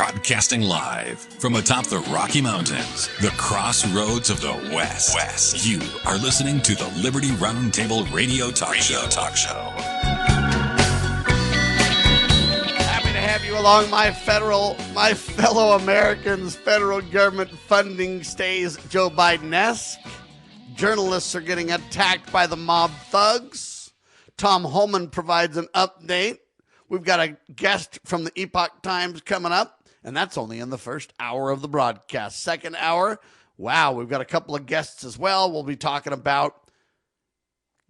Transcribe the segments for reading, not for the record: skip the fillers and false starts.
Broadcasting live from atop the Rocky Mountains, the crossroads of the West. You are listening to the Liberty RoundTable Radio Talk Show. Happy to have you along, my fellow Americans. Federal government funding stays Joe Biden-esque. Journalists are getting attacked by the mob thugs. Tom Holman provides an update. We've got a guest from the Epoch Times coming up, and that's only in the first hour of the broadcast. Second hour, wow, we've got a couple of guests as well. We'll be talking about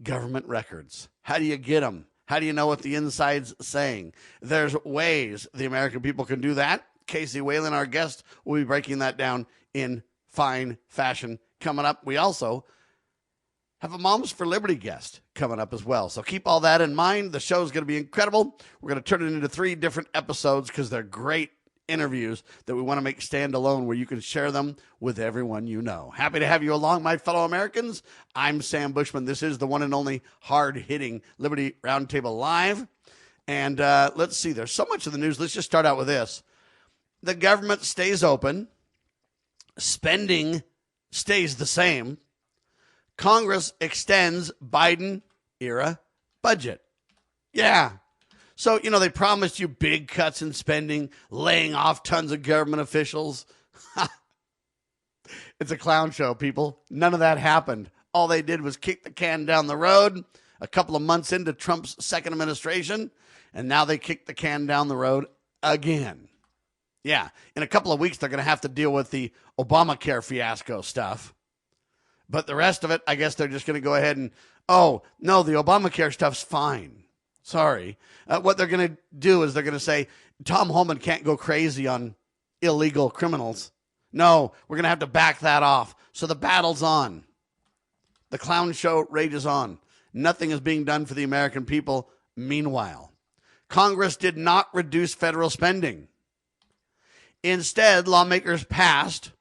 government records. How do you get them? How do you know what the inside's saying? There's ways the American people can do that. Casey Whalen, our guest, will be breaking that down in fine fashion coming up. We also have a Moms for Liberty guest coming up as well. So keep all that in mind. The show's going to be incredible. We're going to turn it into 3 different episodes because they're great interviews that we want to make standalone where you can share them with everyone you know. Happy to have you along, my fellow Americans. I'm Sam Bushman. This is the one and only hard-hitting Liberty Roundtable Live. And let's see. There's so much of the news. Let's just start out with this. The government stays open. Spending stays the same. Congress extends Biden-era budget. Yeah. So, they promised you big cuts in spending, laying off tons of government officials. It's a clown show, people. None of that happened. All they did was kick the can down the road a couple of months into Trump's second administration, and now they kick the can down the road again. Yeah. In a couple of weeks, they're going to have to deal with the Obamacare fiasco stuff. But the rest of it, I guess they're just going to go ahead and, oh, no, the Obamacare stuff's fine. Sorry. What they're going to do is they're going to say, Tom Holman can't go crazy on illegal criminals. No, we're going to have to back that off. So the battle's on. The clown show rages on. Nothing is being done for the American people. Meanwhile, Congress did not reduce federal spending. Instead, lawmakers passed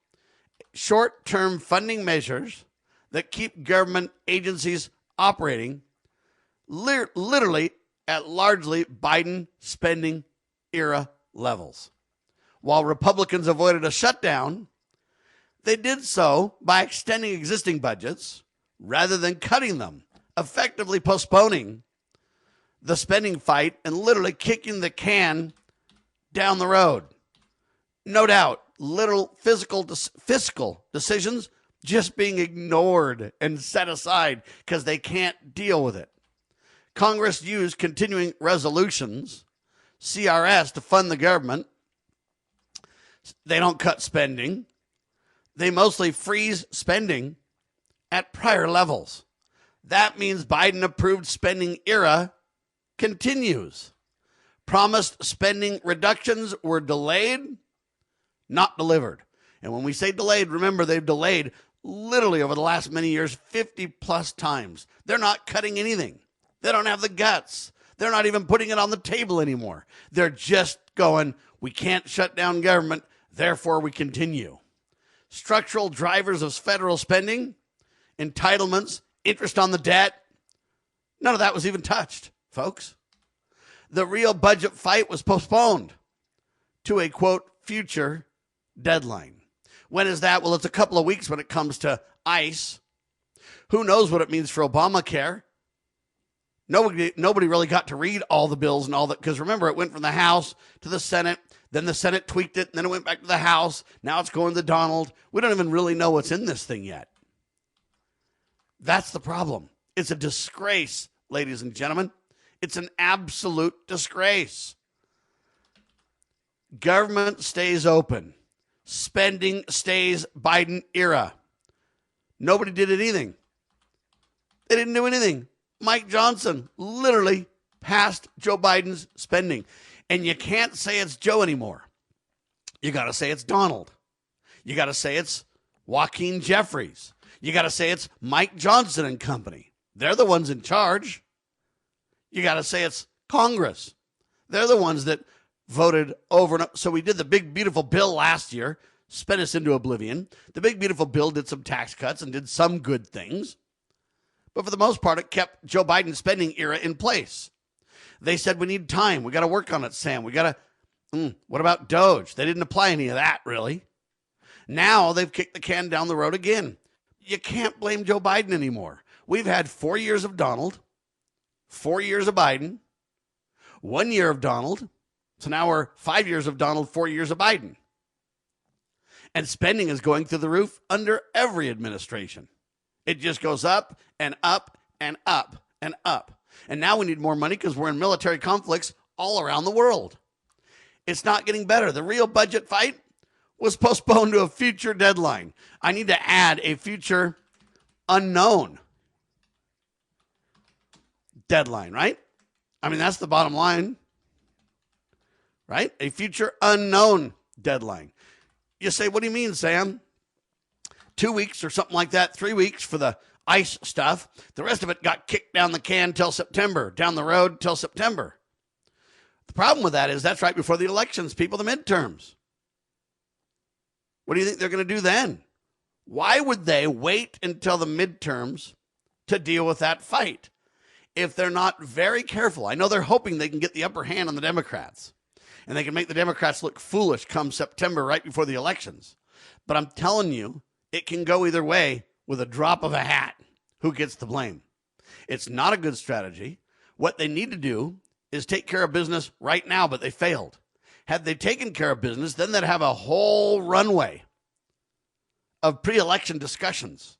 short-term funding measures that keep government agencies operating literally at largely Biden spending era levels. While Republicans avoided a shutdown, they did so by extending existing budgets rather than cutting them, effectively postponing the spending fight and literally kicking the can down the road. No doubt, literal fiscal decisions just being ignored and set aside because they can't deal with it. Congress used continuing resolutions, CRS, to fund the government. They don't cut spending. They mostly freeze spending at prior levels. That means Biden-approved spending era continues. Promised spending reductions were delayed, not delivered. And when we say delayed, remember they've delayed literally over the last many years 50 plus times. They're not cutting anything. They don't have the guts. They're not even putting it on the table anymore. They're just going, we can't shut down government, therefore we continue. Structural drivers of federal spending, entitlements, interest on the debt, none of that was even touched, folks. The real budget fight was postponed to a, quote, future deadline. When is that? Well, it's a couple of weeks when it comes to ICE. Who knows what it means for Obamacare? Nobody really got to read all the bills and all that, because remember, it went from the House to the Senate, then the Senate tweaked it, and then it went back to the House. Now it's going to Donald. We don't even really know what's in this thing yet. That's the problem. It's a disgrace, ladies and gentlemen. It's an absolute disgrace. Government stays open. Spending stays Biden era. Nobody did anything. They didn't do anything. Mike Johnson literally passed Joe Biden's spending. And you can't say it's Joe anymore. You got to say it's Donald. You got to say it's Joaquin Jeffries. You got to say it's Mike Johnson and company. They're the ones in charge. You got to say it's Congress. They're the ones that voted over and over. So we did the big, beautiful bill last year, spent us into oblivion. The big, beautiful bill did some tax cuts and did some good things. But for the most part, it kept Joe Biden's spending era in place. They said, we need time. We got to work on it, Sam. We got to What about Doge? They didn't apply any of that, really. Now they've kicked the can down the road again. You can't blame Joe Biden anymore. We've had 4 years of Donald, 4 years of Biden, 1 year of Donald. So now we're 5 years of Donald, 4 years of Biden. And spending is going through the roof under every administration. It just goes up and up and up and up. And now we need more money because we're in military conflicts all around the world. It's not getting better. The real budget fight was postponed to a future deadline. I need to add a future unknown deadline, right? I mean, that's the bottom line, right? A future unknown deadline. You say, what do you mean, Sam? 2 weeks or something like that, 3 weeks for the ICE stuff. The rest of it got kicked down the can till September, down the road till September. The problem with that is that's right before the elections, people, the midterms. What do you think they're going to do then? Why would they wait until the midterms to deal with that fight if they're not very careful? I know they're hoping they can get the upper hand on the Democrats and they can make the Democrats look foolish come September right before the elections. But I'm telling you, it can go either way with a drop of a hat. Who gets the blame? It's not a good strategy. What they need to do is take care of business right now, but they failed. Had they taken care of business, then they'd have a whole runway of pre-election discussions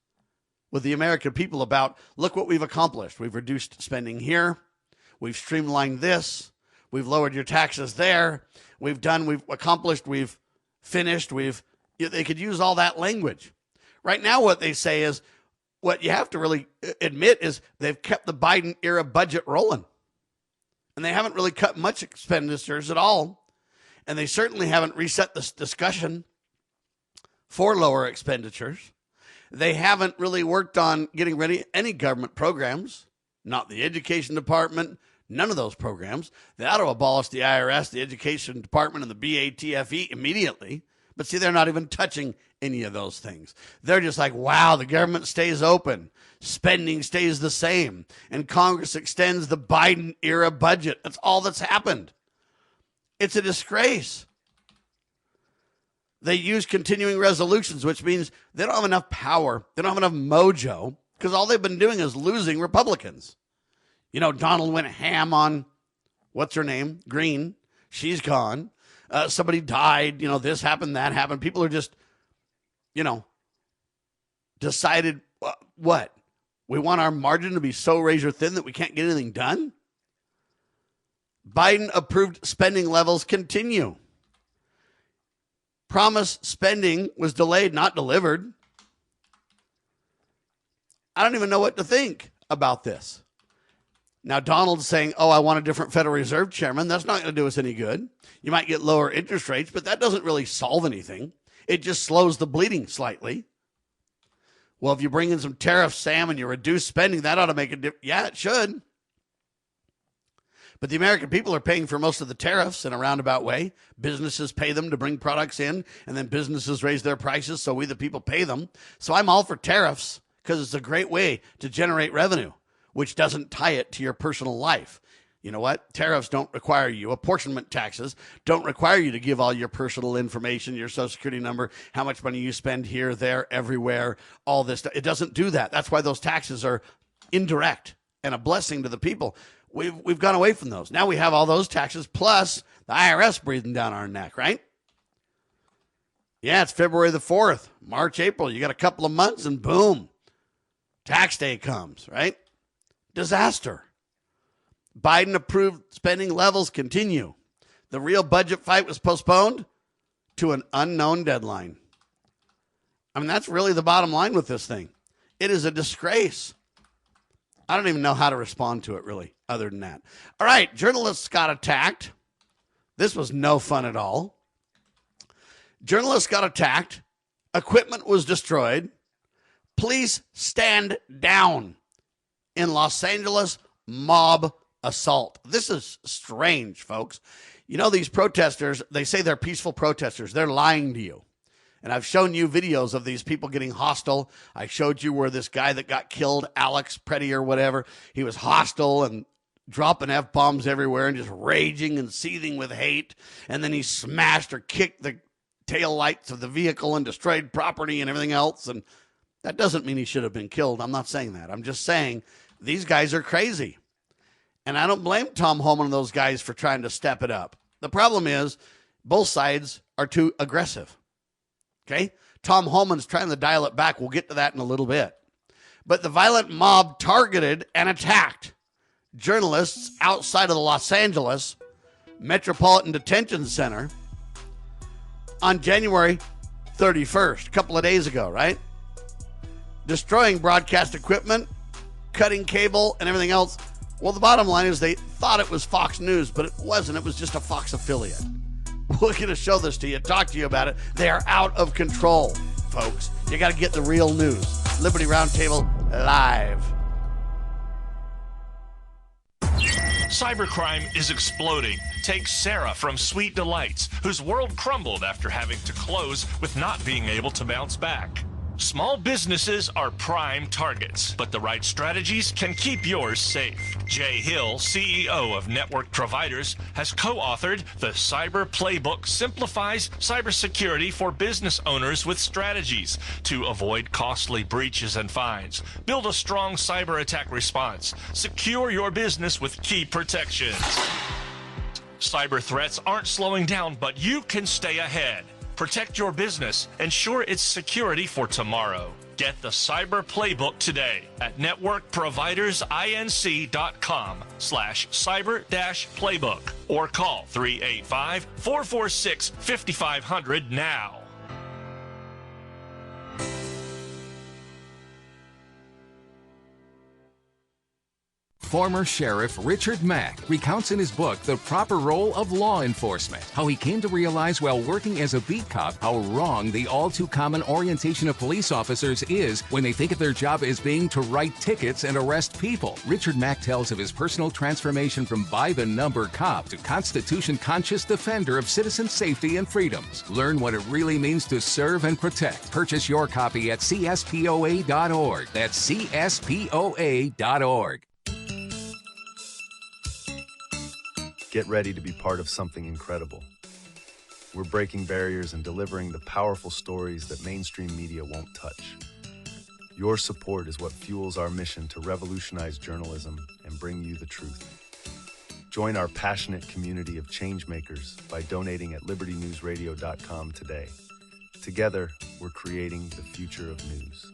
with the American people about, look what we've accomplished. We've reduced spending here. We've streamlined this. We've lowered your taxes there. We've accomplished, we've finished, they could use all that language. Right now, what they say is, what you have to really admit is they've kept the Biden era budget rolling. And they haven't really cut much expenditures at all. And they certainly haven't reset this discussion for lower expenditures. They haven't really worked on getting ready any government programs, not the education department, none of those programs. They ought to abolish the IRS, the education department, and the BATFE immediately. But see, they're not even touching any of those things. They're just like, wow, the government stays open. Spending stays the same. And Congress extends the Biden era budget. That's all that's happened. It's a disgrace. They use continuing resolutions, which means they don't have enough power. They don't have enough mojo because all they've been doing is losing Republicans. You know, Donald went ham on, what's her name? Green. She's gone. Somebody died. You know, this happened, that happened. People are just, decided what? We want our margin to be so razor thin that we can't get anything done? Biden approved spending levels continue. Promised spending was delayed, not delivered. I don't even know what to think about this. Now, Donald's saying, I want a different Federal Reserve chairman. That's not going to do us any good. You might get lower interest rates, but that doesn't really solve anything. It just slows the bleeding slightly. Well, if you bring in some tariffs, Sam, and you reduce spending, that ought to make a difference. Yeah, it should. But the American people are paying for most of the tariffs in a roundabout way. Businesses pay them to bring products in, and then businesses raise their prices, so we, the people, pay them. So I'm all for tariffs because it's a great way to generate revenue, which doesn't tie it to your personal life. You know what? Tariffs don't require you. Apportionment taxes don't require you to give all your personal information, your Social Security number, how much money you spend here, there, everywhere, all this stuff. It doesn't do that. That's why those taxes are indirect and a blessing to the people. We've gone away from those. Now we have all those taxes plus the IRS breathing down our neck, right? Yeah, it's February the 4th, March, April. You got a couple of months and boom, tax day comes, right? Disaster. Biden approved spending levels continue. The real budget fight was postponed to an unknown deadline. I mean, that's really the bottom line with this thing. It is a disgrace. I don't even know how to respond to it, really, other than that. All right, journalists got attacked. This was no fun at all. Journalists got attacked. Equipment was destroyed. Police stand down in Los Angeles mob assault. This is strange, folks. You know, these protesters, they say they're peaceful protesters. They're lying to you. And I've shown you videos of these people getting hostile. I showed you where this guy that got killed, Alex Pretty or whatever, he was hostile and dropping F-bombs everywhere and just raging and seething with hate. And then he smashed or kicked the tail lights of the vehicle and destroyed property and everything else. And that doesn't mean he should have been killed. I'm not saying that. I'm just saying these guys are crazy. And I don't blame Tom Holman and those guys for trying to step it up. The problem is both sides are too aggressive. Okay? Tom Holman's trying to dial it back. We'll get to that in a little bit. But the violent mob targeted and attacked journalists outside of the Los Angeles Metropolitan Detention Center on January 31st, a couple of days ago, right? Destroying broadcast equipment, cutting cable, and everything else. Well, the bottom line is they thought it was Fox News, but it wasn't. It was just a Fox affiliate. We're going to show this to you, talk to you about it. They are out of control, folks. You got to get the real news. Liberty Roundtable live. Cybercrime is exploding. Take Sarah from Sweet Delights, whose world crumbled after having to close with not being able to bounce back. Small businesses are prime targets, but the right strategies can keep yours safe. Jay Hill, CEO of Network Providers, has co-authored The Cyber Playbook Simplifies Cybersecurity for Business Owners with Strategies to avoid costly breaches and fines, build a strong cyber attack response, secure your business with key protections. Cyber threats aren't slowing down, but you can stay ahead. Protect your business. Ensure its security for tomorrow. Get the Cyber Playbook today at networkprovidersinc.com/cyber-playbook or call 385-446-5500 now. Former Sheriff Richard Mack recounts in his book The Proper Role of Law Enforcement how he came to realize while working as a beat cop how wrong the all-too-common orientation of police officers is when they think of their job as being to write tickets and arrest people. Richard Mack tells of his personal transformation from by-the-number cop to Constitution-conscious defender of citizen safety and freedoms. Learn what it really means to serve and protect. Purchase your copy at cspoa.org. That's cspoa.org. Get ready to be part of something incredible. We're breaking barriers and delivering the powerful stories that mainstream media won't touch. Your support is what fuels our mission to revolutionize journalism and bring you the truth. Join our passionate community of changemakers by donating at libertynewsradio.com today. Together, we're creating the future of news.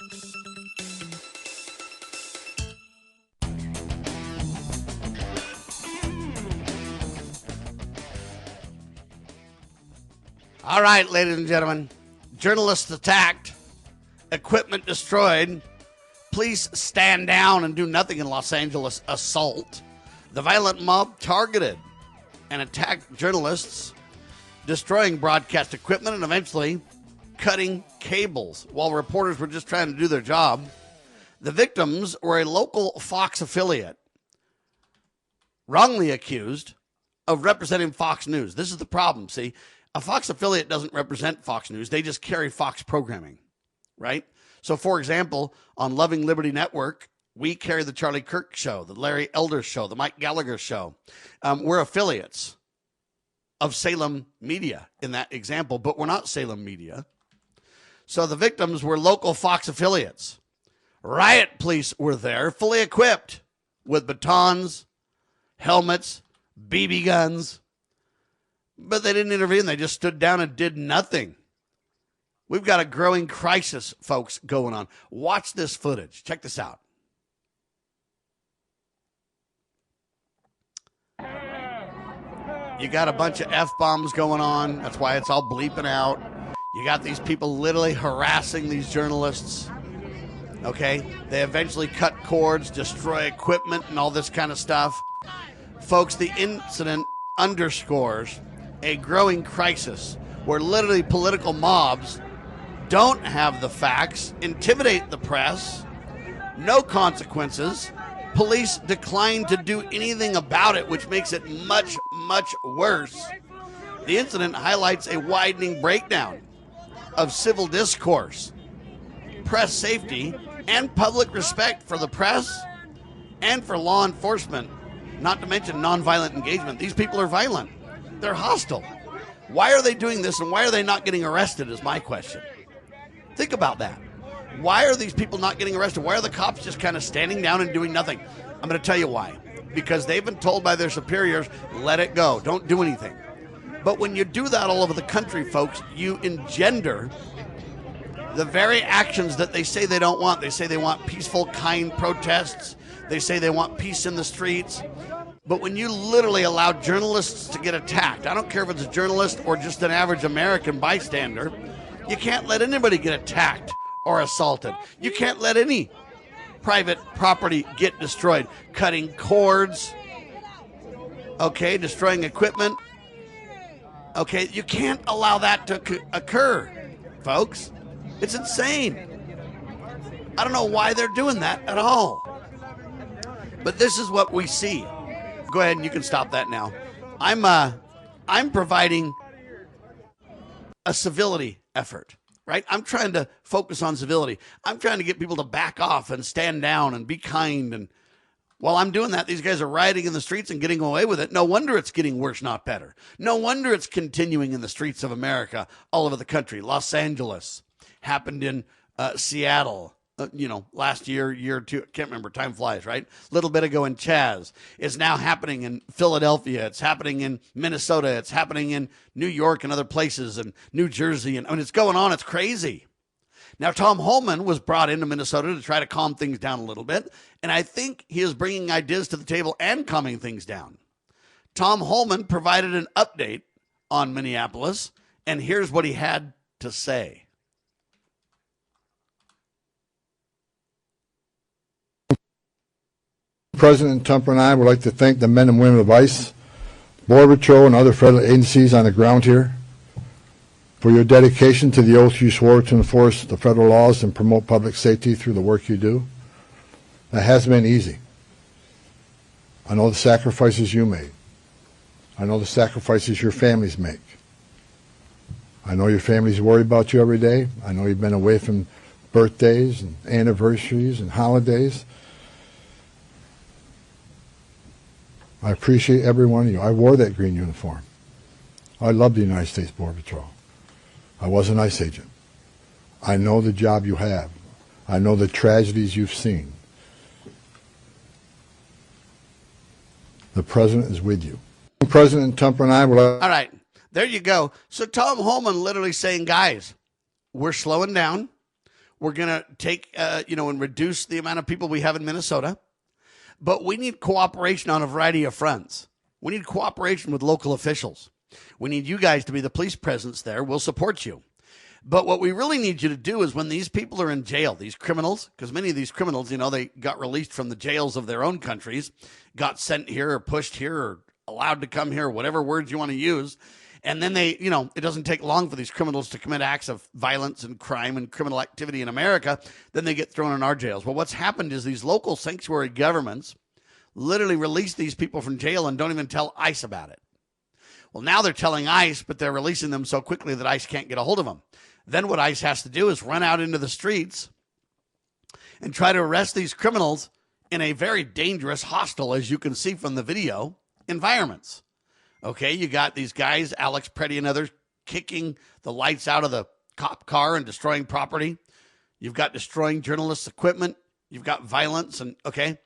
All right, ladies and gentlemen, journalists attacked, equipment destroyed, police stand down and do nothing in Los Angeles assault. The violent mob targeted and attacked journalists, destroying broadcast equipment and eventually cutting cables while reporters were just trying to do their job. The victims were a local Fox affiliate, wrongly accused of representing Fox News. This is the problem, see? A Fox affiliate doesn't represent Fox News. They just carry Fox programming, right? So, for example, on Loving Liberty Network, we carry the Charlie Kirk Show, the Larry Elder Show, the Mike Gallagher Show. We're affiliates of Salem Media in that example, but we're not Salem Media. So the victims were local Fox affiliates. Riot police were there, fully equipped with batons, helmets, BB guns. But they didn't intervene. They just stood down and did nothing. We've got a growing crisis, folks, going on. Watch this footage. Check this out. You got a bunch of F-bombs going on. That's why it's all bleeping out. You got these people literally harassing these journalists. Okay? They eventually cut cords, destroy equipment, and all this kind of stuff. Folks, the incident underscores a growing crisis where literally political mobs don't have the facts, intimidate the press, no consequences. Police decline to do anything about it, which makes it much, much worse. The incident highlights a widening breakdown of civil discourse, press safety, and public respect for the press and for law enforcement not to mention nonviolent engagement. These people are violent. They're hostile. Why are they doing this, and why are they not getting arrested is my question. Think about that. Why are these people not getting arrested? Why are the cops just kind of standing down and doing nothing? I'm going to tell you why. Because they've been told by their superiors, let it go. Don't do anything. But when you do that all over the country, folks, you engender the very actions that they say they don't want. They say they want peaceful, kind protests. They say they want peace in the streets. But when you literally allow journalists to get attacked, I don't care if it's a journalist or just an average American bystander, you can't let anybody get attacked or assaulted. You can't let any private property get destroyed. Cutting cords, okay, destroying equipment. Okay, you can't allow that to occur, folks. It's insane. I don't know why they're doing that at all. But this is what we see. Go ahead and you can stop that now. I'm providing a civility effort, right? I'm trying to focus on civility. I'm trying to get people to back off and stand down and be kind. And while I'm doing that, these guys are rioting in the streets and getting away with it. No wonder it's getting worse, not better. No wonder it's continuing in the streets of America, all over the country. Los Angeles, happened in Seattle, last year or two. Can't remember. Time flies, right? A little bit ago in Chaz. It's now happening in Philadelphia. It's happening in Minnesota. It's happening in New York and other places, and New Jersey. And it's going on. It's crazy. Now, Tom Holman was brought into Minnesota to try to calm things down a little bit, and I think he is bringing ideas to the table and calming things down. Tom Holman provided an update on Minneapolis, and here's what he had to say. President Tumper and I would like to thank the men and women of ICE, Border Patrol, and other federal agencies on the ground here for your dedication to the oath you swore to enforce the federal laws and promote public safety through the work you do. That hasn't been easy. I know the sacrifices you made. I know the sacrifices your families make. I know your families worry about you every day. I know you've been away from birthdays and anniversaries and holidays. I appreciate every one of you. I wore that green uniform. I love the United States Border Patrol. I was an ICE agent. I know the job you have. I know the tragedies you've seen. The President is with you. President Tumper and I will... All right, there you go. So Tom Holman literally saying, guys, we're slowing down. We're going to take, and reduce the amount of people we have in Minnesota. But we need cooperation on a variety of fronts. We need cooperation with local officials. We need you guys to be the police presence there. We'll support you. But what we really need you to do is when these people are in jail, these criminals, because many of these criminals, they got released from the jails of their own countries, got sent here or pushed here or allowed to come here, whatever words you want to use. And then they, it doesn't take long for these criminals to commit acts of violence and crime and criminal activity in America. Then they get thrown in our jails. Well, what's happened is these local sanctuary governments literally release these people from jail and don't even tell ICE about it. Well, now they're telling ICE, but they're releasing them so quickly that ICE can't get a hold of them. Then what ICE has to do is run out into the streets and try to arrest these criminals in a very dangerous, hostile, as you can see from the video, environments. Okay, you got these guys, Alex Preddy and others, kicking the lights out of the cop car and destroying property. You've got destroying journalists' equipment. You've got violence, and okay,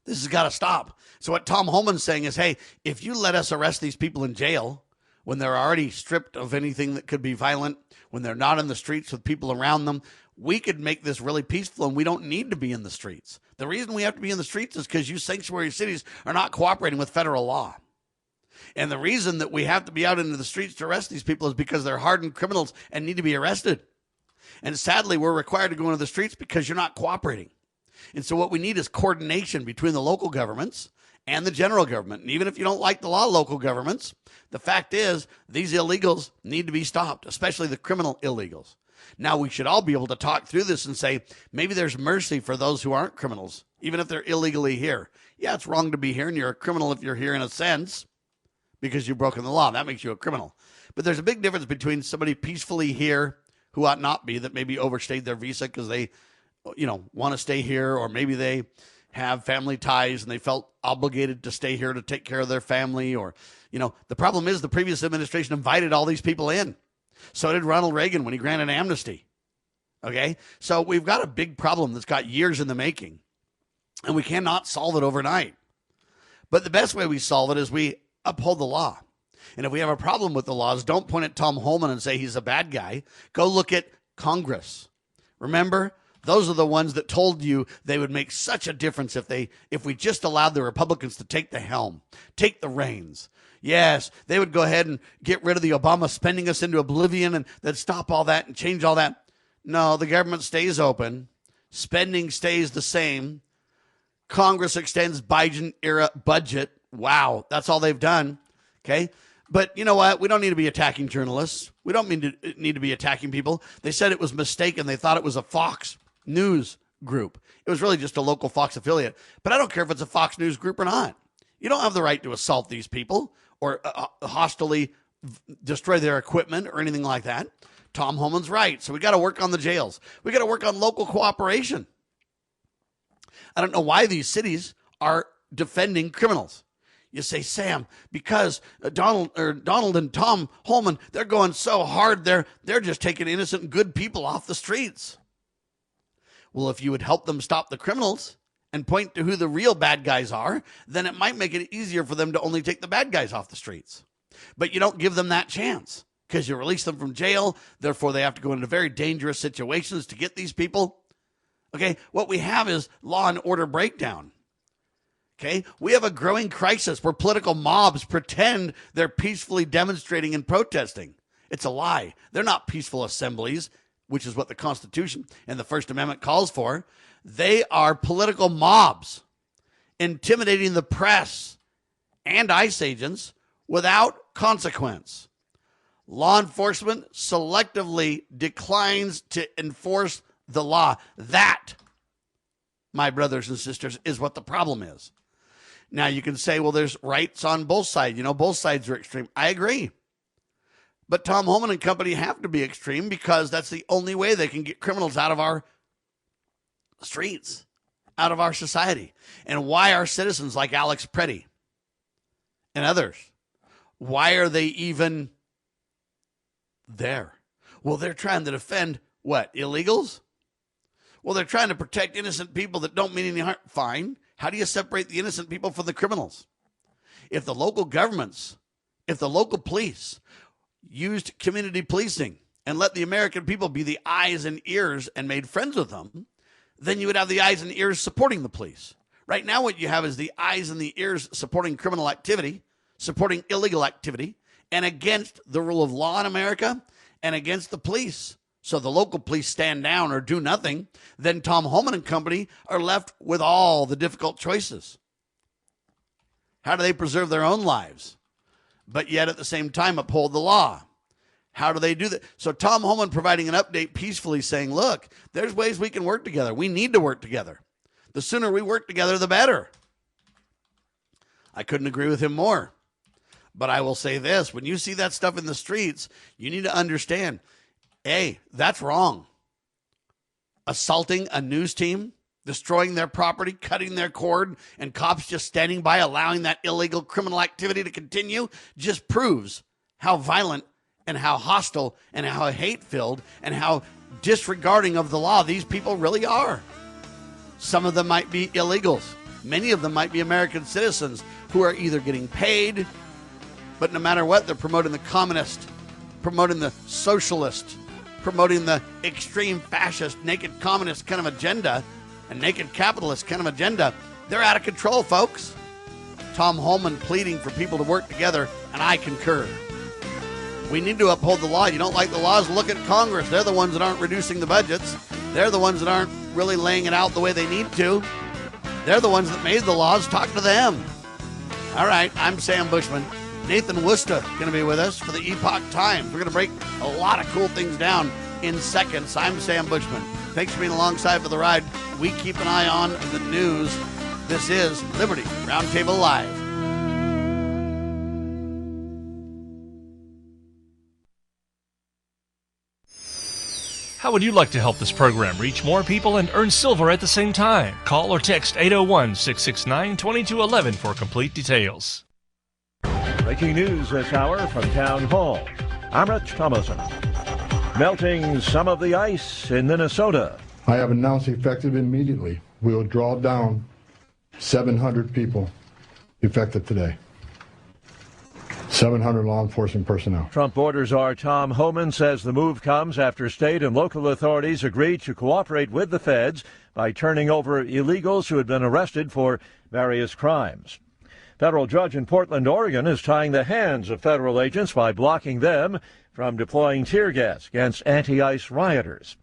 this has got to stop. So what Tom Holman's saying is, hey, if you let us arrest these people in jail when they're already stripped of anything that could be violent, when they're not in the streets with people around them, we could make this really peaceful, and we don't need to be in the streets. The reason we have to be in the streets is because you sanctuary cities are not cooperating with federal law. And the reason that we have to be out into the streets to arrest these people is because they're hardened criminals and need to be arrested. And sadly, we're required to go into the streets because you're not cooperating. And so what we need is coordination between the local governments and the general government. And even if you don't like the law, local governments, the fact is these illegals need to be stopped, especially the criminal illegals. Now, we should all be able to talk through this and say, maybe there's mercy for those who aren't criminals, even if they're illegally here. Yeah, it's wrong to be here, and you're a criminal if you're here in a sense because you've broken the law. That makes you a criminal. But there's a big difference between somebody peacefully here who ought not be, that maybe overstayed their visa because they, want to stay here, or maybe they have family ties and they felt obligated to stay here to take care of their family. Or, the problem is the previous administration invited all these people in. So did Ronald Reagan when he granted amnesty. Okay? So we've got a big problem that's got years in the making, and we cannot solve it overnight. But the best way we solve it is we uphold the law. And if we have a problem with the laws, don't point at Tom Holman and say he's a bad guy. Go look at Congress. Remember, those are the ones that told you they would make such a difference if we just allowed the Republicans to take the helm, take the reins. Yes, they would go ahead and get rid of the Obama spending us into oblivion, and they'd stop all that and change all that. No, the government stays open. Spending stays the same. Congress extends Biden-era budget. Wow, that's all they've done. Okay? But you know what? We don't need to be attacking journalists. We don't need to be attacking people. They said it was mistaken. They thought it was a Fox News group. It was really just a local Fox affiliate. But I don't care if it's a Fox News group or not. You don't have the right to assault these people or hostilely destroy their equipment or anything like that. Tom Holman's right. So we got to work on the jails. We got to work on local cooperation. I don't know why these cities are defending criminals. You say, Sam, because Donald and Tom Holman, they're going so hard, they're just taking innocent, good people off the streets. Well, if you would help them stop the criminals and point to who the real bad guys are, then it might make it easier for them to only take the bad guys off the streets. But you don't give them that chance because you release them from jail. Therefore, they have to go into very dangerous situations to get these people. Okay, what we have is law and order breakdown. Okay, we have a growing crisis where political mobs pretend they're peacefully demonstrating and protesting. It's a lie. They're not peaceful assemblies, which is what the Constitution and the First Amendment calls for. They are political mobs intimidating the press and ICE agents without consequence. Law enforcement selectively declines to enforce the law. That, my brothers and sisters, is what the problem is. Now, you can say, well, there's rights on both sides. Both sides are extreme. I agree. But Tom Holman and company have to be extreme because that's the only way they can get criminals out of our streets, out of our society. And why are citizens like Alex Preddy and others, why are they even there? Well, they're trying to defend what? Illegals? Well, they're trying to protect innocent people that don't mean any harm. Fine. How do you separate the innocent people from the criminals? If the local governments, if the local police used community policing and let the American people be the eyes and ears and made friends with them, then you would have the eyes and ears supporting the police. Right now, what you have is the eyes and the ears supporting criminal activity, supporting illegal activity, and against the rule of law in America and against the police. So the local police stand down or do nothing, then Tom Holman and company are left with all the difficult choices. How do they preserve their own lives, but yet at the same time uphold the law? How do they do that? So Tom Holman providing an update peacefully saying, look, there's ways we can work together. We need to work together. The sooner we work together, the better. I couldn't agree with him more. But I will say this, when you see that stuff in the streets, you need to understand, hey, that's wrong. Assaulting a news team, destroying their property, cutting their cord, and cops just standing by allowing that illegal criminal activity to continue just proves how violent and how hostile and how hate-filled and how disregarding of the law these people really are. Some of them might be illegals. Many of them might be American citizens who are either getting paid, but no matter what, they're promoting the communist, promoting the socialist, promoting the extreme fascist, naked communist kind of agenda and naked capitalist kind of agenda. They're out of control, folks. Tom Holman pleading for people to work together, and I concur. We need to uphold the law. You don't like the laws? Look at Congress. They're the ones that aren't reducing the budgets. They're the ones that aren't really laying it out the way they need to. They're the ones that made the laws. Talk to them. All right, I'm Sam Bushman. Nathan Worcester going to be with us for the Epoch Times. We're going to break a lot of cool things down in seconds. I'm Sam Bushman. Thanks for being alongside for the ride. We keep an eye on the news. This is Liberty Roundtable Live. How would you like to help this program reach more people and earn silver at the same time? Call or text 801-669-2211 for complete details. Breaking news this hour from Town Hall. I'm Rich Thomason. Melting some of the ice in Minnesota. I have announced effective immediately. We will draw down 700 people effective today. 700 law enforcement personnel. Trump Borders Czar Tom Holman says the move comes after state and local authorities agreed to cooperate with the feds by turning over illegals who had been arrested for various crimes. Federal judge in Portland, Oregon is tying the hands of federal agents by blocking them from deploying tear gas against anti-ICE rioters.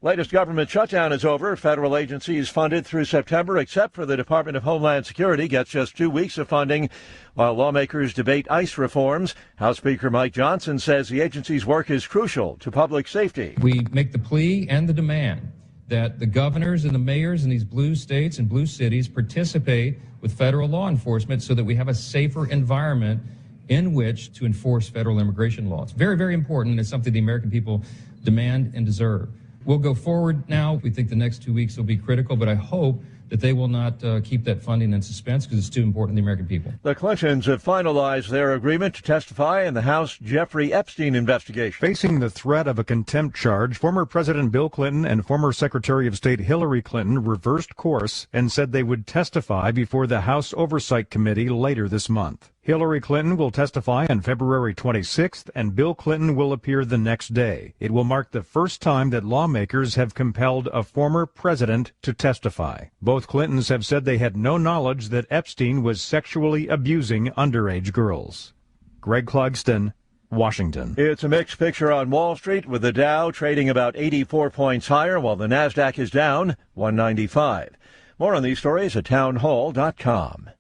Latest government shutdown is over. Federal agencies funded through September, except for the Department of Homeland Security, gets just 2 weeks of funding while lawmakers debate ICE reforms. House Speaker Mike Johnson says the agency's work is crucial to public safety. We make the plea and the demand that the governors and the mayors in these blue states and blue cities participate with federal law enforcement so that we have a safer environment in which to enforce federal immigration laws. Very, very important, and it's something the American people demand and deserve. We'll go forward now. We think the next 2 weeks will be critical, but I hope that they will not keep that funding in suspense because it's too important to the American people. The Clintons have finalized their agreement to testify in the House Jeffrey Epstein investigation. Facing the threat of a contempt charge, former President Bill Clinton and former Secretary of State Hillary Clinton reversed course and said they would testify before the House Oversight Committee later this month. Hillary Clinton will testify on February 26th, and Bill Clinton will appear the next day. It will mark the first time that lawmakers have compelled a former president to testify. Both Clintons have said they had no knowledge that Epstein was sexually abusing underage girls. Greg Clugston, Washington. It's a mixed picture on Wall Street, with the Dow trading about 84 points higher, while the Nasdaq is down 195. More on these stories at townhall.com.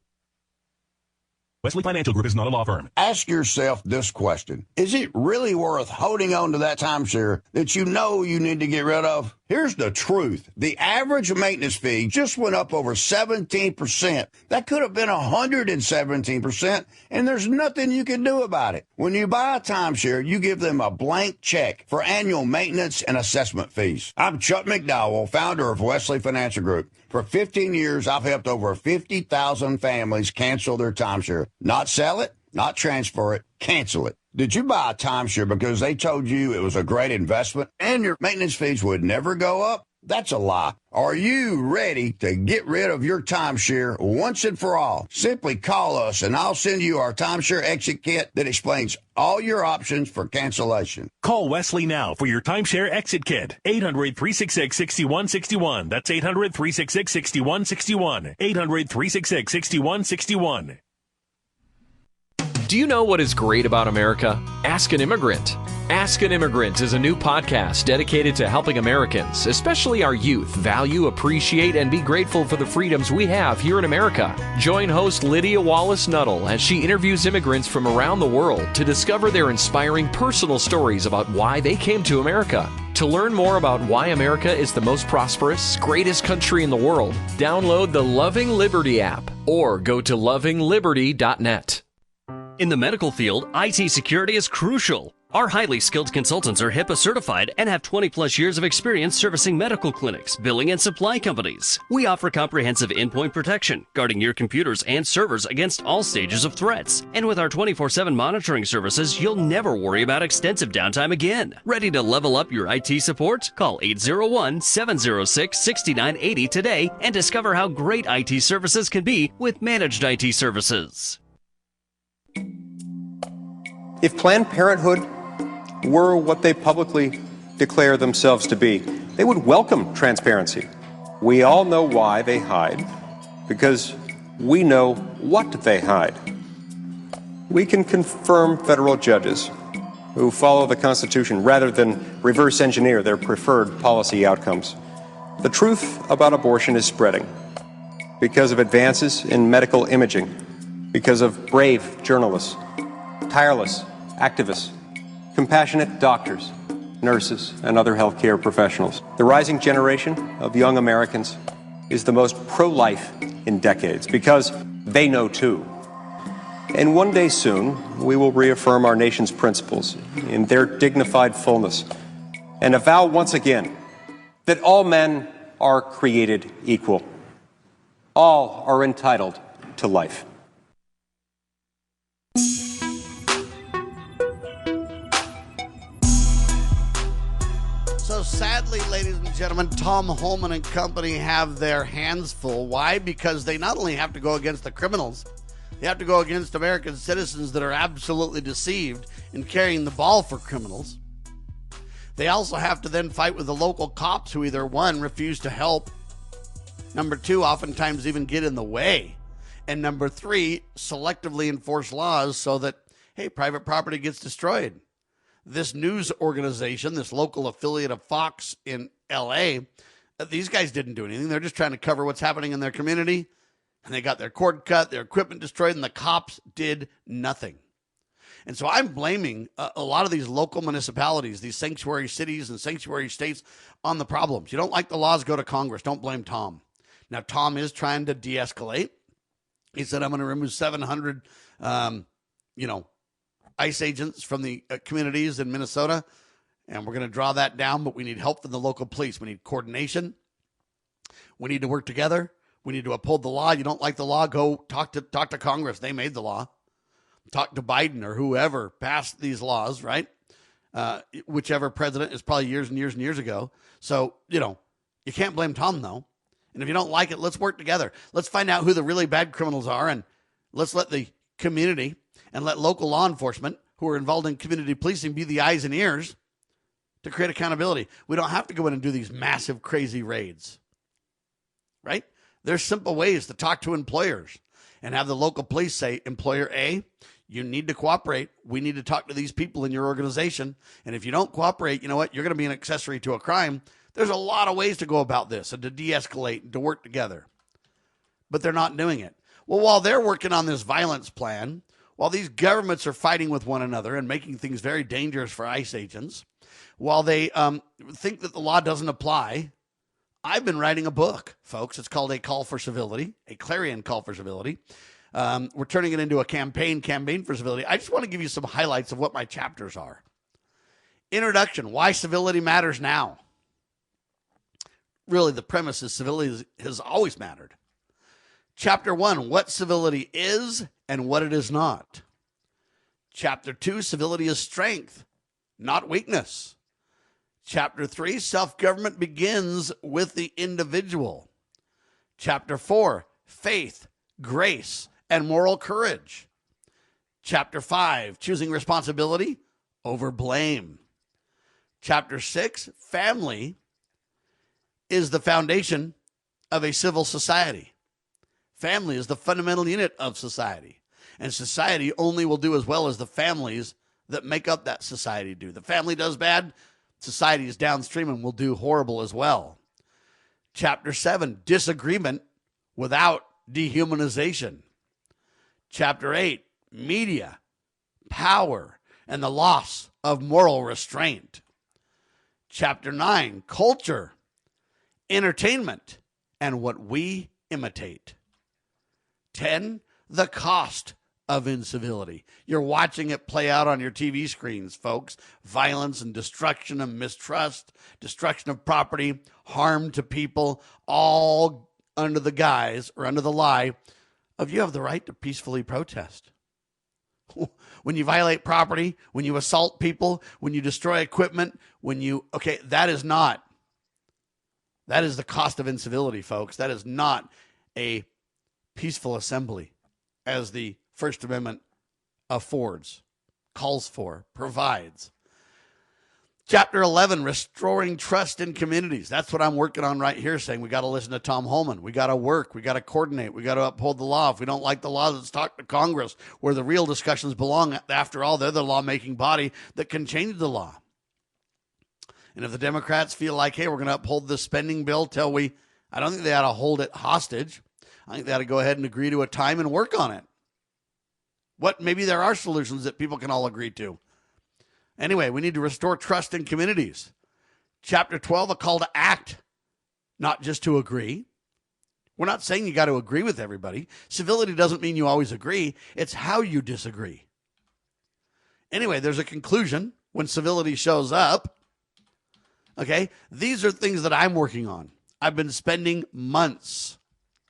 Wesley Financial Group is not a law firm. Ask yourself this question. Is it really worth holding on to that timeshare that you know you need to get rid of? Here's the truth. The average maintenance fee just went up over 17%. That could have been 117%, and there's nothing you can do about it. When you buy a timeshare, you give them a blank check for annual maintenance and assessment fees. I'm Chuck McDowell, founder of Wesley Financial Group. For 15 years, I've helped over 50,000 families cancel their timeshare. Not sell it, not transfer it, cancel it. Did you buy a timeshare because they told you it was a great investment and your maintenance fees would never go up? That's a lie. Are you ready to get rid of your timeshare once and for all? Simply call us and I'll send you our timeshare exit kit that explains all your options for cancellation. Call Wesley now for your timeshare exit kit. 800-366-6161. That's 800-366-6161. 800-366-6161. Do you know what is great about America? Ask an Immigrant. Ask an Immigrant is a new podcast dedicated to helping Americans, especially our youth, value, appreciate, and be grateful for the freedoms we have here in America. Join host Lydia Wallace-Nuttall as she interviews immigrants from around the world to discover their inspiring personal stories about why they came to America. To learn more about why America is the most prosperous, greatest country in the world, download the Loving Liberty app or go to lovingliberty.net. In the medical field, IT security is crucial. Our highly skilled consultants are HIPAA certified and have 20-plus years of experience servicing medical clinics, billing, and supply companies. We offer comprehensive endpoint protection, guarding your computers and servers against all stages of threats. And with our 24/7 monitoring services, you'll never worry about extensive downtime again. Ready to level up your IT support? Call 801-706-6980 today and discover how great IT services can be with managed IT services. If Planned Parenthood were what they publicly declare themselves to be, they would welcome transparency. We all know why they hide, because we know what they hide. We can confirm federal judges who follow the Constitution rather than reverse engineer their preferred policy outcomes. The truth about abortion is spreading because of advances in medical imaging, because of brave journalists, tireless activists, compassionate doctors, nurses, and other healthcare professionals. The rising generation of young Americans is the most pro-life in decades because they know too. And one day soon, we will reaffirm our nation's principles in their dignified fullness and avow once again that all men are created equal. All are entitled to life. So sadly, ladies and gentlemen, Tom Holman and company have their hands full. Why? Because they not only have to go against the criminals, they have to go against American citizens that are absolutely deceived in carrying the ball for criminals. They also have to then fight with the local cops who either, one, refuse to help, number two, oftentimes even get in the way, and number three, selectively enforce laws so that, hey, private property gets destroyed. This news organization, this local affiliate of Fox in L.A., these guys didn't do anything. They're just trying to cover what's happening in their community, and they got their cord cut, their equipment destroyed, and the cops did nothing. And so I'm blaming a lot of these local municipalities, these sanctuary cities and sanctuary states on the problems. You don't like the laws, go to Congress. Don't blame Tom. Now, Tom is trying to de-escalate. He said, I'm going to remove 700, ICE agents from the communities in Minnesota, and we're going to draw that down, but we need help from the local police. We need coordination. We need to work together. We need to uphold the law. You don't like the law, go talk to Congress. They made the law. Talk to Biden or whoever passed these laws, right? Whichever president is probably years and years and years ago. So, you can't blame Tom, though. And if you don't like it, let's work together. Let's find out who the really bad criminals are, and let's let the community and let local law enforcement who are involved in community policing be the eyes and ears to create accountability. We don't have to go in and do these massive, crazy raids, right? There's simple ways to talk to employers and have the local police say, employer A, you need to cooperate. We need to talk to these people in your organization. And if you don't cooperate, you know what? You're going to be an accessory to a crime. There's a lot of ways to go about this and to de-escalate and to work together. But they're not doing it. Well, while they're working on this violence plan, while these governments are fighting with one another and making things very dangerous for ICE agents, while they think that the law doesn't apply, I've been writing a book, folks. It's called A Call for Civility, a clarion call for civility. We're turning it into a campaign for civility. I just want to give you some highlights of what my chapters are. Introduction, why civility matters now. Really, the premise is civility has always mattered. Chapter 1, what civility is and what it is not. Chapter 2, civility is strength, not weakness. Chapter 3, self-government begins with the individual. Chapter 4, faith, grace, and moral courage. Chapter 5, choosing responsibility over blame. Chapter 6, family is the foundation of a civil society. Family is the fundamental unit of society. And society only will do as well as the families that make up that society do. The family does bad, society is downstream and will do horrible as well. Chapter 7, disagreement without dehumanization. Chapter 8, media, power, and the loss of moral restraint. Chapter 9, culture, entertainment, and what we imitate. 10, the cost of incivility. You're watching it play out on your TV screens, folks. Violence and destruction and mistrust, destruction of property, harm to people, all under the guise or under the lie of you have the right to peacefully protest. When you violate property, when you assault people, when you destroy equipment, that is the cost of incivility, folks. That is not a peaceful assembly, as the First Amendment affords, calls for, provides. Chapter 11, restoring trust in communities. That's what I'm working on right here, saying we got to listen to Tom Holman. We got to work. We got to coordinate. We got to uphold the law. If we don't like the law, let's talk to Congress, where the real discussions belong. After all, they're the lawmaking body that can change the law. And if the Democrats feel like, hey, we're going to uphold this spending bill till I don't think they ought to hold it hostage. I think they ought to go ahead and agree to a time and work on it. Maybe there are solutions that people can all agree to. Anyway, we need to restore trust in communities. Chapter 12, a call to act, not just to agree. We're not saying you got to agree with everybody. Civility doesn't mean you always agree. It's how you disagree. Anyway, there's a conclusion when civility shows up. Okay? These are things that I'm working on. I've been spending months,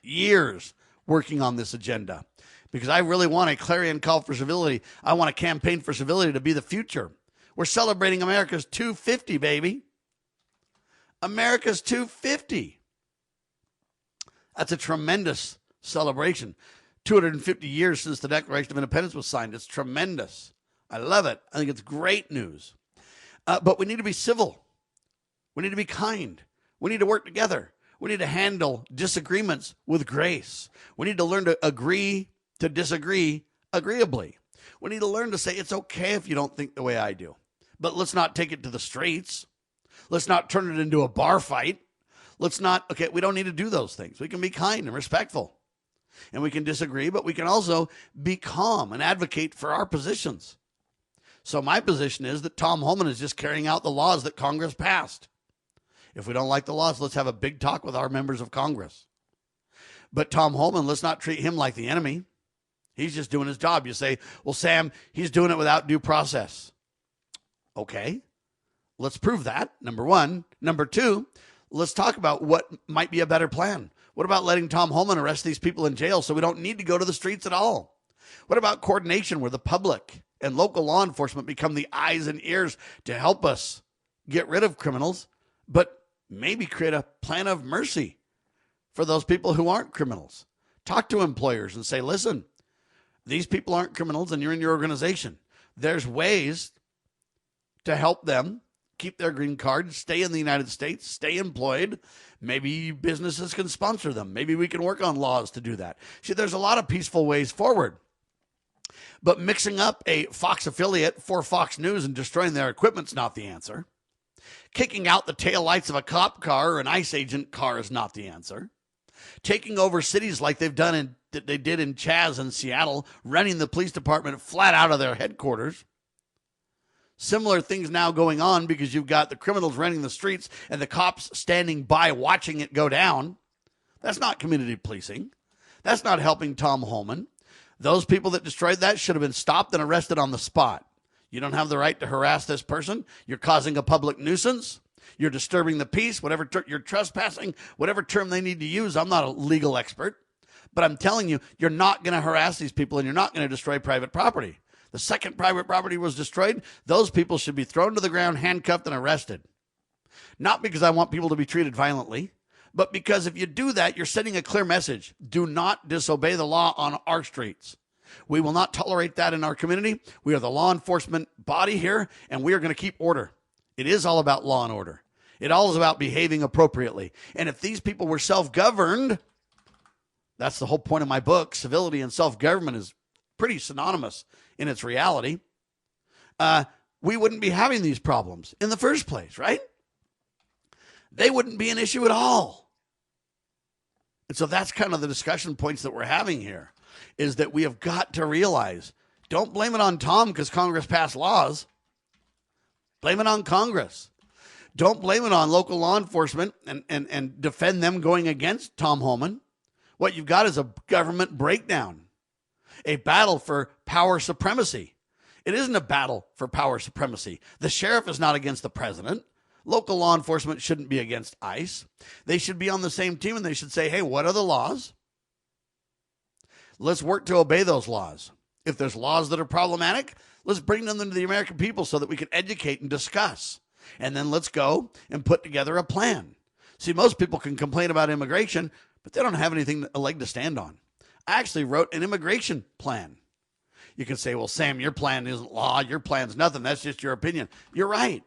years working on this agenda because I really want a clarion call for civility. I want a campaign for civility to be the future. We're celebrating America's 250, baby. America's 250. That's a tremendous celebration. 250 years since the Declaration of Independence was signed. It's tremendous. I love it. I think it's great news. But we need to be civil. We need to be kind. We need to work together. We need to handle disagreements with grace. We need to learn to agree to disagree agreeably. We need to learn to say it's okay if you don't think the way I do. But let's not take it to the streets. Let's not turn it into a bar fight. We don't need to do those things. We can be kind and respectful. And we can disagree, but we can also be calm and advocate for our positions. So my position is that Tom Holman is just carrying out the laws that Congress passed. If we don't like the laws, let's have a big talk with our members of Congress. But Tom Holman, let's not treat him like the enemy. He's just doing his job. You say, well, Sam, he's doing it without due process. Okay, let's prove that, number one. Number two, let's talk about what might be a better plan. What about letting Tom Holman arrest these people in jail so we don't need to go to the streets at all? What about coordination where the public and local law enforcement become the eyes and ears to help us get rid of criminals, but maybe create a plan of mercy for those people who aren't criminals? Talk to employers and say, listen, these people aren't criminals and you're in your organization. There's ways to help them keep their green card, stay in the United States, stay employed. Maybe businesses can sponsor them. Maybe we can work on laws to do that. See, there's a lot of peaceful ways forward. But mixing up a Fox affiliate for Fox News and destroying their equipment's not the answer. Kicking out the taillights of a cop car or an ICE agent car is not the answer. Taking over cities like they did in Chaz and Seattle, running the police department flat out of their headquarters. Similar things now going on because you've got the criminals running the streets and the cops standing by watching it go down. That's not community policing. That's not helping Tom Holman. Those people that destroyed that should have been stopped and arrested on the spot. You don't have the right to harass this person. You're causing a public nuisance. You're disturbing the peace, you're trespassing, whatever term they need to use. I'm not a legal expert, but I'm telling you, you're not going to harass these people and you're not going to destroy private property. The second private property was destroyed, those people should be thrown to the ground, handcuffed, and arrested. Not because I want people to be treated violently, but because if you do that, you're sending a clear message. Do not disobey the law on our streets. We will not tolerate that in our community. We are the law enforcement body here, and we are going to keep order. It is all about law and order. It all is about behaving appropriately. And if these people were self-governed, that's the whole point of my book. Civility and self-government is pretty synonymous in its reality. We wouldn't be having these problems in the first place, right? They wouldn't be an issue at all. And so that's kind of the discussion points that we're having here, is that we have got to realize, don't blame it on Tom because Congress passed laws. Blame it on Congress. Don't blame it on local law enforcement and defend them going against Tom Holman. What you've got is a government breakdown, a battle for power supremacy. It isn't a battle for power supremacy. The sheriff is not against the president. Local law enforcement shouldn't be against ICE. They should be on the same team and they should say, hey, what are the laws? Let's work to obey those laws. If there's laws that are problematic, let's bring them to the American people so that we can educate and discuss. And then let's go and put together a plan. See, most people can complain about immigration, but they don't have anything, a leg to stand on. I actually wrote an immigration plan. You can say, well, Sam, your plan isn't law. Your plan's nothing. That's just your opinion. You're right.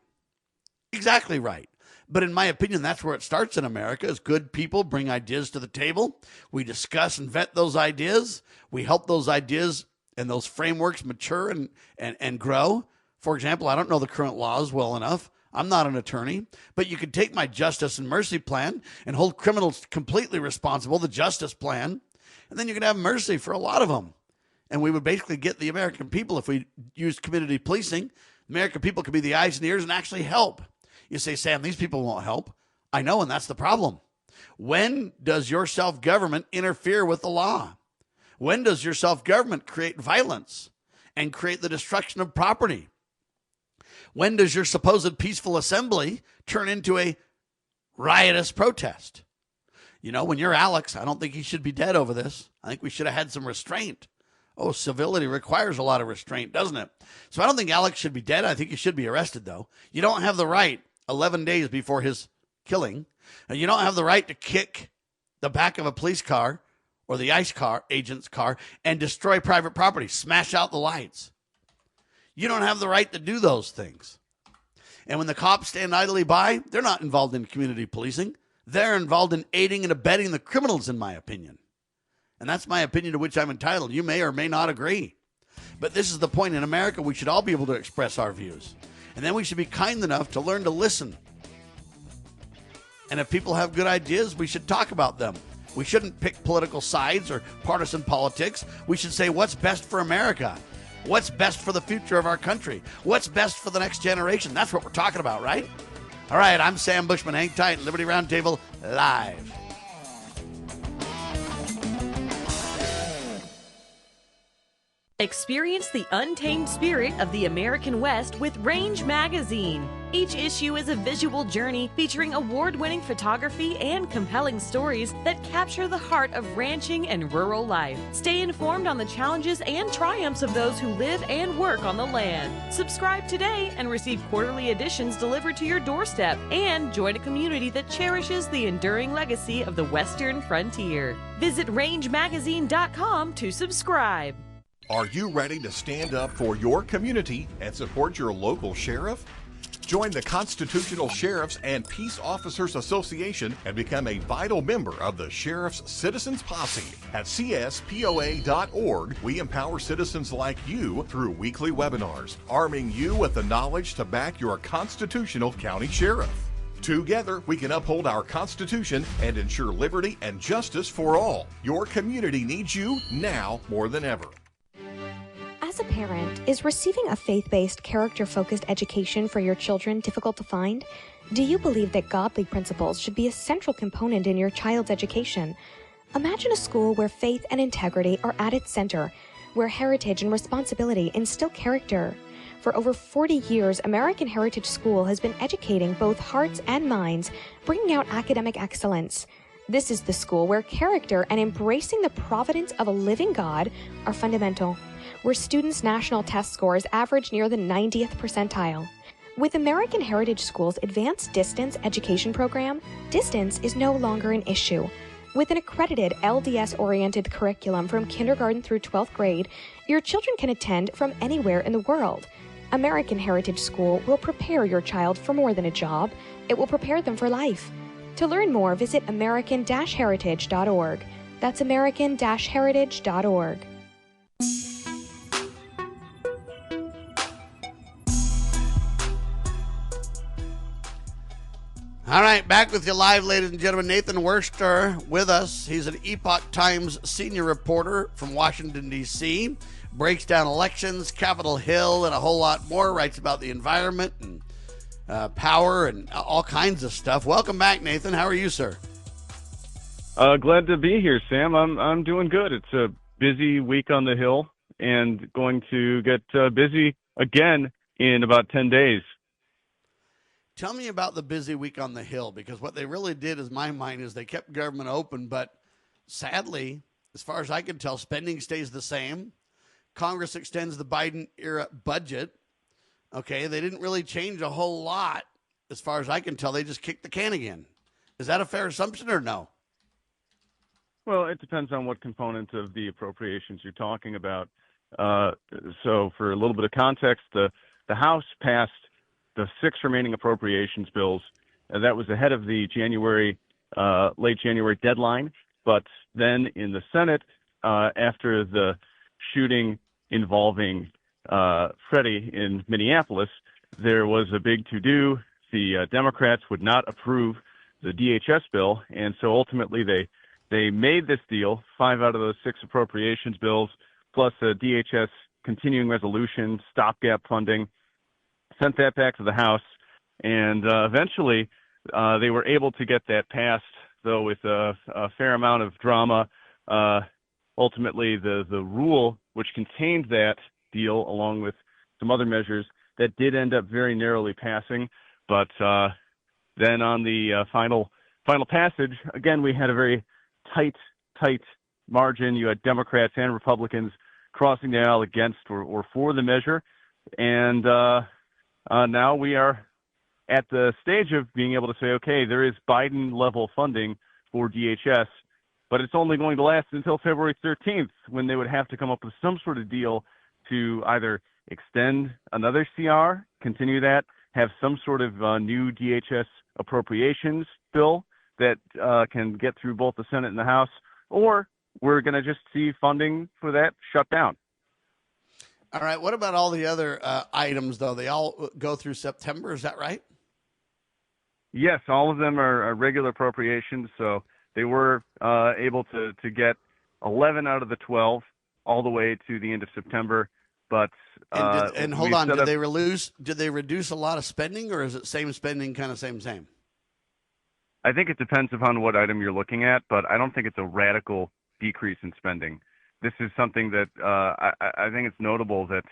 Exactly right. But in my opinion, that's where it starts in America, is good people bring ideas to the table. We discuss and vet those ideas. We help those ideas and those frameworks mature and grow. For example, I don't know the current laws well enough. I'm not an attorney, but you could take my justice and mercy plan and hold criminals completely responsible, the justice plan, and then you could have mercy for a lot of them. And we would basically get the American people, if we used community policing, the American people could be the eyes and ears and actually help. You say, Sam, these people won't help. I know, and that's the problem. When does your self-government interfere with the law? When does your self-government create violence and create the destruction of property? When does your supposed peaceful assembly turn into a riotous protest? You know, when you're Alex, I don't think he should be dead over this. I think we should have had some restraint. Oh, civility requires a lot of restraint, doesn't it? So I don't think Alex should be dead. I think he should be arrested, though. You don't have the right 11 days before his killing. And you don't have the right to kick the back of a police car or the ICE car, agent's car, and destroy private property, smash out the lights. You don't have the right to do those things. And when the cops stand idly by, they're not involved in community policing. They're involved in aiding and abetting the criminals, in my opinion. And that's my opinion to which I'm entitled. You may or may not agree. But this is the point. In America, we should all be able to express our views. And then we should be kind enough to learn to listen. And if people have good ideas, we should talk about them. We shouldn't pick political sides or partisan politics. We should say what's best for America. What's best for the future of our country? What's best for the next generation? That's what we're talking about, right? All right, I'm Sam Bushman. Hang tight. Liberty Roundtable live. Experience the untamed spirit of the American West with Range Magazine. Each issue is a visual journey featuring award-winning photography and compelling stories that capture the heart of ranching and rural life. Stay informed on the challenges and triumphs of those who live and work on the land. Subscribe today and receive quarterly editions delivered to your doorstep, and join a community that cherishes the enduring legacy of the Western frontier. Visit rangemagazine.com to subscribe. Are you ready to stand up for your community and support your local sheriff? Join the Constitutional Sheriffs and Peace Officers Association and become a vital member of the Sheriff's Citizens Posse. At cspoa.org, we empower citizens like you through weekly webinars, arming you with the knowledge to back your constitutional county sheriff. Together, we can uphold our Constitution and ensure liberty and justice for all. Your community needs you now more than ever. As a parent, is receiving a faith-based, character-focused education for your children difficult to find? Do you believe that godly principles should be a central component in your child's education? Imagine a school where faith and integrity are at its center, where heritage and responsibility instill character. For over 40 years, American Heritage School has been educating both hearts and minds, bringing out academic excellence. This is the school where character and embracing the providence of a living God are fundamental, where students' national test scores average near the 90th percentile. With American Heritage School's Advanced Distance Education Program, distance is no longer an issue. With an accredited LDS-oriented curriculum from kindergarten through 12th grade, your children can attend from anywhere in the world. American Heritage School will prepare your child for more than a job. It will prepare them for life. To learn more, visit american-heritage.org. That's american-heritage.org. All right, back with you live, ladies and gentlemen. Nathan Worster with us. He's an Epoch Times senior reporter from Washington, D.C., breaks down elections, Capitol Hill, and a whole lot more, writes about the environment and power and all kinds of stuff. Welcome back, Nathan. How are you, sir? Glad to be here, Sam. I'm doing good. It's a busy week on the Hill and going to get busy again in about 10 days. Tell me about the busy week on the Hill, because what they really did, is my mind, is they kept government open, but sadly, as far as I can tell, spending stays the same. Congress extends the Biden-era budget. Okay, they didn't really change a whole lot, as far as I can tell. They just kicked the can again. Is that a fair assumption or no? Well, it depends on what component of the appropriations you're talking about. So for a little bit of context, the House passed the 6 remaining appropriations bills. That was ahead of the late January deadline. But then in the Senate, after the shooting involving Freddie in Minneapolis, there was a big to-do. The Democrats would not approve the DHS bill, and so ultimately they made this deal, 5 out of those 6 appropriations bills, plus a DHS continuing resolution, stopgap funding, sent that back to the House, and eventually they were able to get that passed, though with a fair amount of drama. Ultimately, the rule, which contained that deal, along with some other measures, that did end up very narrowly passing. But then on the final passage, again, we had a very tight margin. You had Democrats and Republicans crossing the aisle against or for the measure. And now we are at the stage of being able to say, okay, there is Biden-level funding for DHS, but it's only going to last until February 13th, when they would have to come up with some sort of deal to either extend another CR, continue that, have some sort of new DHS appropriations bill that can get through both the Senate and the House, or we're going to just see funding for that shut down. All right. What about all the other items, though? They all go through September. Is that right? Yes, all of them are regular appropriations. So they were able to get 11 out of the 12 all the way to the end of September. But and hold on, did they reduce a lot of spending, or is it same spending, kind of same? I think it depends upon what item you're looking at, but I don't think it's a radical decrease in spending. This is something that I think it's notable that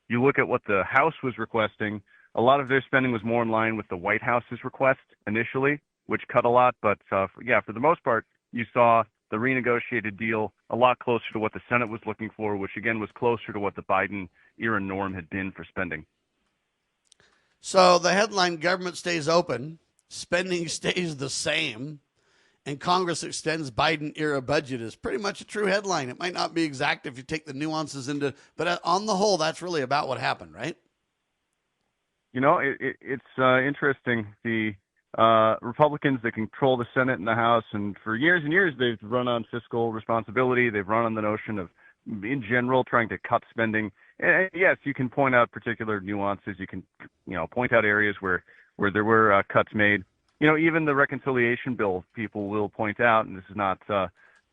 you look at what the House was requesting. A lot of their spending was more in line with the White House's request initially, which cut a lot. But for the most part, you saw the renegotiated deal a lot closer to what the Senate was looking for, which again was closer to what the Biden era norm had been for spending. So the headline, government stays open, spending stays the same, and Congress extends Biden-era budget, is pretty much a true headline. It might not be exact if you take the nuances into, but on the whole, that's really about what happened, right? You know, it's interesting. The Republicans that control the Senate and the House, and for years and years, they've run on fiscal responsibility. They've run on the notion of, in general, trying to cut spending. And yes, you can point out particular nuances. You can, point out areas where there were cuts made. Even the reconciliation bill, people will point out, and this is not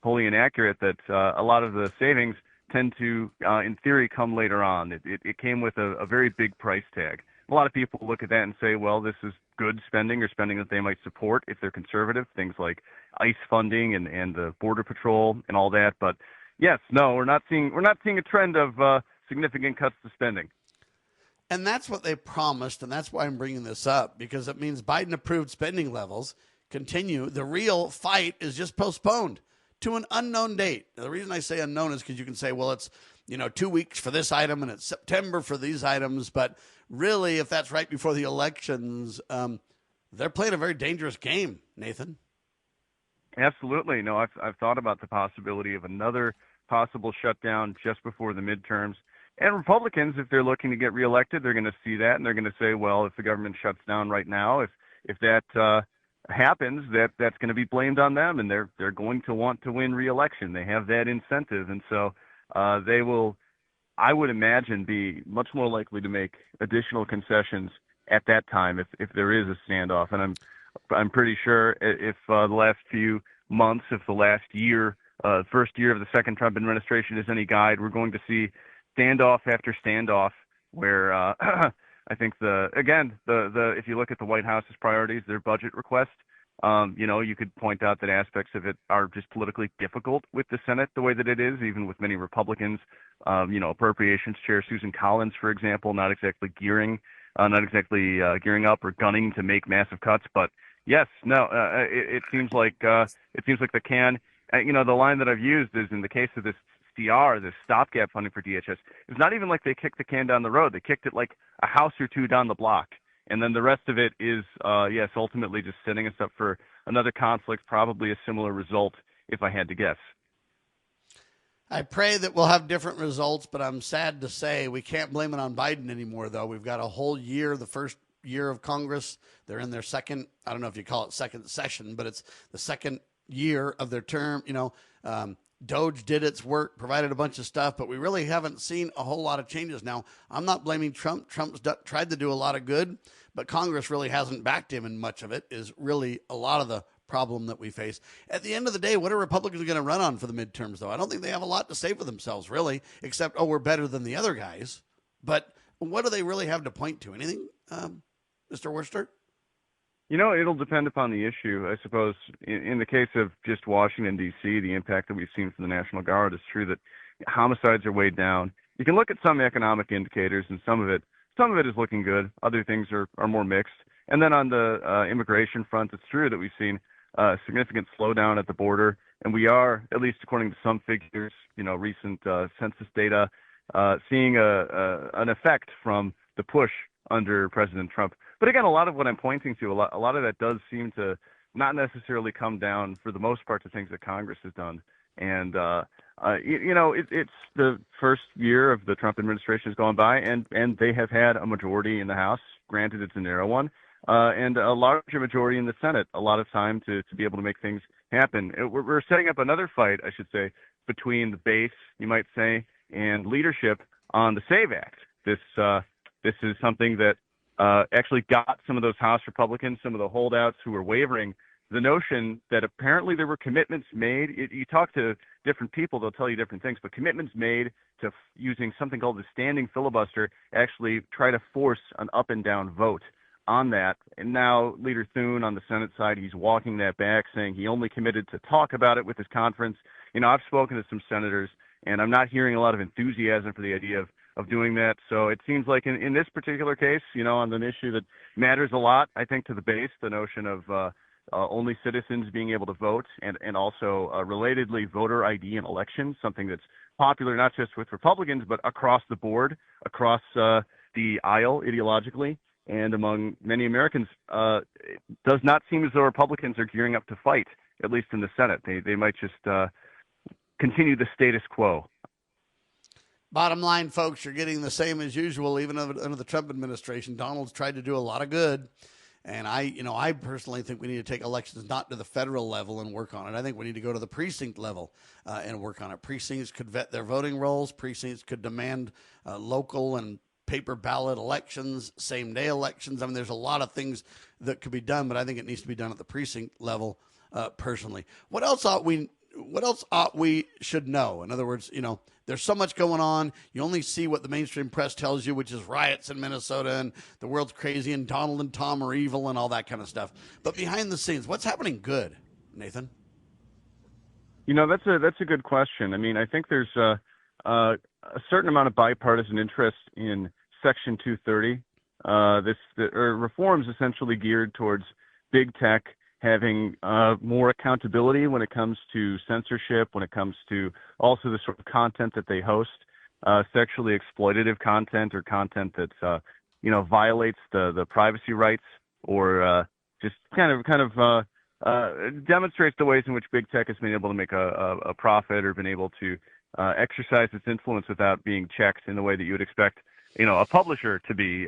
wholly inaccurate, that a lot of the savings tend to, in theory, come later on. It came with a very big price tag. A lot of people look at that and say, well, this is good spending, or spending that they might support if they're conservative, things like ICE funding and the Border Patrol and all that. But yes, no, we're not seeing a trend of significant cuts to spending. And that's what they promised, and that's why I'm bringing this up, because it means Biden-approved spending levels continue. The real fight is just postponed to an unknown date. Now, the reason I say unknown is because you can say, well, it's 2 weeks for this item and it's September for these items, but really, if that's right before the elections, they're playing a very dangerous game, Nathan. Absolutely. No, I've thought about the possibility of another possible shutdown just before the midterms. And Republicans, if they're looking to get reelected, they're going to see that, and they're going to say, well, if the government shuts down right now, if that happens, that's going to be blamed on them, and they're going to want to win reelection. They have that incentive, and so they will, I would imagine, be much more likely to make additional concessions at that time if there is a standoff. And I'm pretty sure if the last few months, if the last year, first year of the second Trump administration is any guide, we're going to see standoff after standoff where I think if you look at the White House's priorities, their budget request, you could point out that aspects of it are just politically difficult with the Senate the way that it is, even with many Republicans. Appropriations Chair Susan Collins, for example, not exactly gearing up or gunning to make massive cuts. But yes, no, it seems like the can. The line that I've used is, in the case of this CR, this stopgap funding for DHS, it's not even like they kicked the can down the road. They kicked it like a house or two down the block. And then the rest of it is, ultimately just setting us up for another conflict, probably a similar result, if I had to guess. I pray that we'll have different results, but I'm sad to say we can't blame it on Biden anymore, though. We've got a whole year, the first year of Congress. They're in their second, I don't know if you call it second session, but it's the second year of their term. Doge did its work, provided a bunch of stuff, but we really haven't seen a whole lot of changes. Now, I'm not blaming Trump. Trump's tried to do a lot of good, but Congress really hasn't backed him, and much of it is really a lot of the problem that we face. At the end of the day, what are Republicans going to run on for the midterms, though? I don't think they have a lot to say for themselves, really, except, we're better than the other guys. But what do they really have to point to? Anything, Mr. Worcester? It'll depend upon the issue. I suppose in the case of just Washington, D.C., the impact that we've seen from the National Guard is true that homicides are way down. You can look at some economic indicators, and some of it some of it is looking good. Other things are more mixed. And then on the immigration front, it's true that we've seen a significant slowdown at the border, and we are, at least according to some figures, recent census data, seeing an effect from the push under President Trump. But again, a lot of what I'm pointing to, a lot of that does seem to not necessarily come down, for the most part, to things that Congress has done. And it's the first year of the Trump administration has gone by, and they have had a majority in the House. Granted, it's a narrow one, and a larger majority in the Senate. A lot of time to be able to make things happen. We're setting up another fight, I should say, between the base, you might say, and leadership on the SAVE Act. This is something that actually got some of those House Republicans, some of the holdouts who were wavering, the notion that apparently there were commitments made. You talk to different people, they'll tell you different things, but commitments made to using something called the standing filibuster, actually try to force an up and down vote on that. And now Leader Thune on the Senate side, he's walking that back, saying he only committed to talk about it with his conference. I've spoken to some senators, and I'm not hearing a lot of enthusiasm for the idea of doing that. So it seems like in this particular case, on an issue that matters a lot, I think, to the base, the notion of only citizens being able to vote, and also relatedly voter ID in elections, something that's popular not just with Republicans, but across the board, across the aisle ideologically, and among many Americans. It does not seem as though Republicans are gearing up to fight, at least in the Senate. They might just continue the status quo. Bottom line, folks, you're getting the same as usual, even under the Trump administration. Donald's tried to do a lot of good. And I personally think we need to take elections not to the federal level and work on it. I think we need to go to the precinct level and work on it. Precincts could vet their voting rolls. Precincts could demand local and paper ballot elections, same-day elections. I mean, there's a lot of things that could be done, but I think it needs to be done at the precinct level personally. What else ought we should know? In other words, there's so much going on. You only see what the mainstream press tells you, which is riots in Minnesota and the world's crazy and Donald and Tom are evil and all that kind of stuff. But behind the scenes, what's happening good, Nathan? That's a good question. I mean, I think there's a certain amount of bipartisan interest in Section 230. Reforms essentially geared towards big tech having more accountability when it comes to censorship, when it comes to also the sort of content that they host, sexually exploitative content or content that violates the privacy rights, or just kind of demonstrates the ways in which big tech has been able to make a profit or been able to exercise its influence without being checked in the way that you would expect, a publisher to be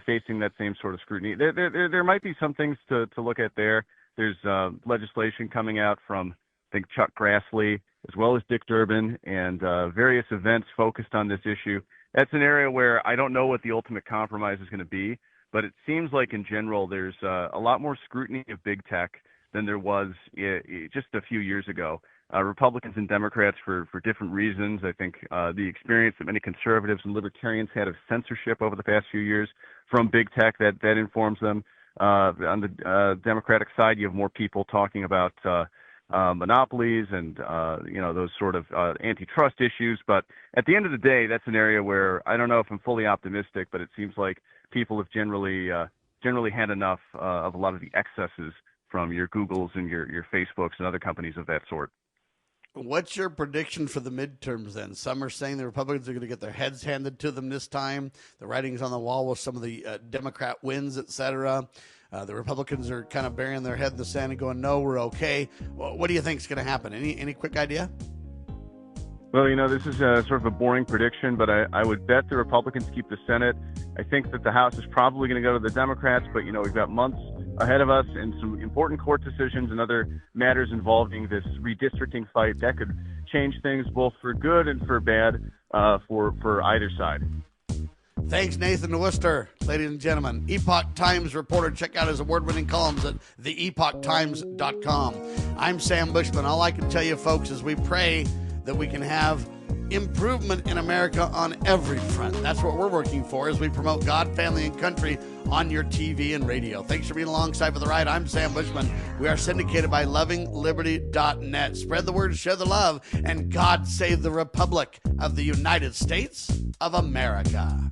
facing that same sort of scrutiny. There might be some things to look at there. There's legislation coming out from, I think, Chuck Grassley, as well as Dick Durbin, and various events focused on this issue. That's an area where I don't know what the ultimate compromise is going to be, but it seems like in general there's a lot more scrutiny of big tech than there was just a few years ago. Republicans and Democrats for different reasons. I think the experience that many conservatives and libertarians had of censorship over the past few years from big tech, that informs them. On the Democratic side, you have more people talking about monopolies and those sort of antitrust issues. But at the end of the day, that's an area where I don't know if I'm fully optimistic, but it seems like people have generally had enough of a lot of the excesses from your Googles and your Facebooks and other companies of that sort. What's your prediction for the midterms then? Some are saying the Republicans are going to get their heads handed to them this time. The writing's on the wall with some of the Democrat wins, et cetera. The Republicans are kind of burying their head in the sand and going, no, we're okay. Well, what do you think is going to happen? Any quick idea? Well, this is sort of a boring prediction, but I would bet the Republicans keep the Senate. I think that the House is probably going to go to the Democrats, but, we've got months ahead of us and some important court decisions and other matters involving this redistricting fight that could change things both for good and for bad for either side. Thanks, Nathan Worcester. Ladies and gentlemen, Epoch Times reporter. Check out his award-winning columns at theepochtimes.com. I'm Sam Bushman. All I can tell you, folks, is we pray that we can have improvement in America on every front. That's what we're working for as we promote God, family, and country on your TV and radio. Thanks for being alongside for the ride. I'm Sam Bushman. We are syndicated by lovingliberty.net. Spread the word, share the love, and God save the Republic of the United States of America.